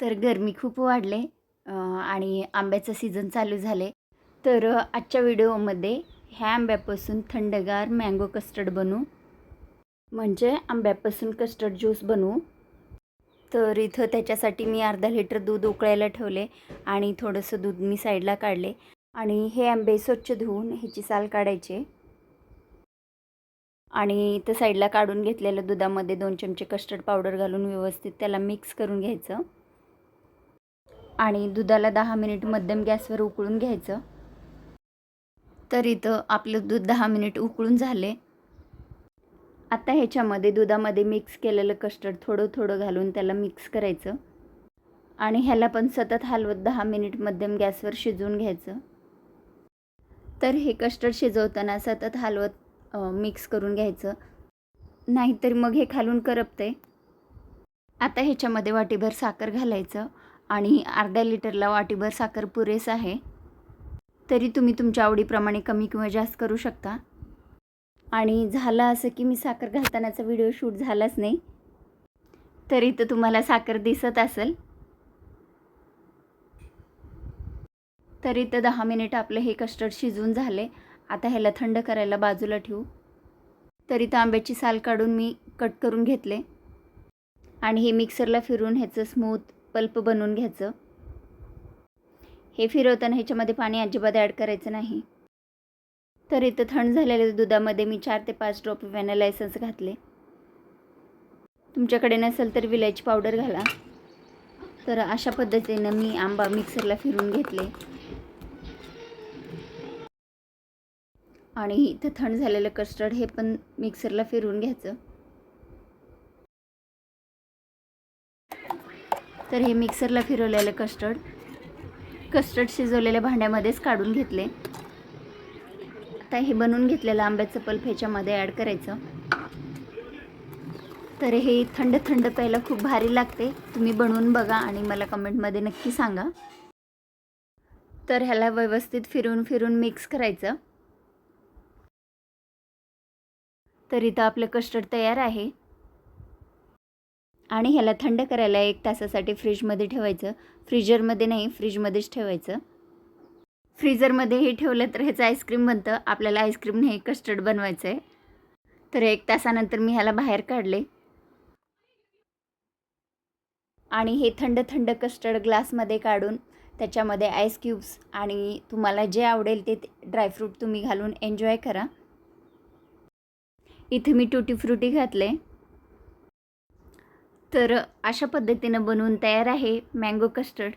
तर गरमी खूप वाढले आणि आंब्याचं सीझन चालू झाले. तर आजच्या व्हिडिओमध्ये ह्या आंब्यापासून थंडगार मँगो कस्टर्ड बनवू, म्हणजे आंब्यापासून कस्टर्ड ज्यूस बनवू. तर इथं त्याच्यासाठी मी अर्धा लिटर दूध उकळायला ठेवले आणि थोडंसं दूध मी साईडला काढले आणि हे आंबे स्वच्छ धुवून ह्याची साल काढायचे आणि इथं साईडला काढून घेतलेल्या दुधामध्ये 2 चमचे कस्टर्ड पावडर घालून व्यवस्थित त्याला मिक्स करून घ्यायचं आणि दुधाला 10 मिनिट मध्यम गॅसवर उकळून घ्यायचं. तर इथं आपलं दूध 10 मिनिट उकळून झाले. आता ह्याच्यामध्ये दुधामध्ये मिक्स केलेलं कस्टर्ड थोडं थोडं घालून त्याला मिक्स करायचं आणि ह्याला पण सतत हलवत 10 मिनिट मध्यम गॅसवर शिजवून घ्यायचं. तर हे कस्टर्ड शिजवताना सतत हलवत मिक्स करून घ्यायचं, नाहीतर मग हे खालून करपते. आता ह्याच्यामध्ये वाटीभर साखर घालायचं आणि अर्ध्या लिटरला वाटीभर साखर पुरेस आहे. तरी तुम्ही तुमच्या आवडीप्रमाणे कमी किंवा जास्त करू शकता. आणि झालं असं की मी साखर घालतानाचा व्हिडिओ शूट झालाच नाही, तरी तर तुम्हाला साखर दिसत असेल. तरी तर 10 मिनिट आपलं हे कस्टर्ड शिजून झाले. आता ह्याला थंड करायला बाजूला ठेवू. तरी तर आंब्याची साल काढून मी कट करून घेतले आणि हे मिक्सरला फिरून ह्याचं स्मूथ पल्प बनवून घ्यायचं. हे फिरवताना ह्याच्यामध्ये पाणी अजिबात ॲड करायचं नाही. तर इथं थंड झालेल्या दुधामध्ये मी 4 ते 5 ड्रॉप व्हॅनिला एसेन्स घातले. तुमच्याकडे नसेल तर विलायची पावडर घाला. तर अशा पद्धतीनं मी आंबा मिक्सरला फिरून घेतले आणि इथं थंड झालेलं कस्टर्ड हे पण मिक्सरला फिरवून घ्यायचं. तर हे मिक्सरला फिरवलेलं कस्टर्ड शिजवलेल्या भांड्यामध्येच काढून घेतले. आता हे बनवून घेतलेलं आंब्याचं पल्प ह्याच्यामध्ये ॲड करायचं. तर हे थंड थंड प्यायला खूप भारी लागते. तुम्ही बनवून बघा आणि मला कमेंटमध्ये नक्की सांगा. तर ह्याला व्यवस्थित फिरून फिरून मिक्स करायचं. तर इथं आपलं कस्टर्ड तयार आहे आणि ह्याला थंड करायला 1 तासासाठी फ्रीजमध्ये ठेवायचं. फ्रीजरमध्ये नाही, फ्रीजमध्येच ठेवायचं. फ्रीजरमध्येही ठेवलं तर ह्याचं आईस्क्रीम बनतं. आपल्याला आईस्क्रीम नाही, कस्टर्ड बनवायचं आहे. तर 1 तासानंतर मी ह्याला बाहेर काढले आणि हे थंड थंड कस्टर्ड ग्लासमध्ये काढून त्याच्यामध्ये आईस क्यूब्स आणि तुम्हाला जे आवडेल ते ड्रायफ्रूट तुम्ही घालून एन्जॉय करा. इथे मी टुटी फ्रुटी घातले. तर अशा पद्धतीनं बनवून तयार आहे मँगो कस्टर्ड.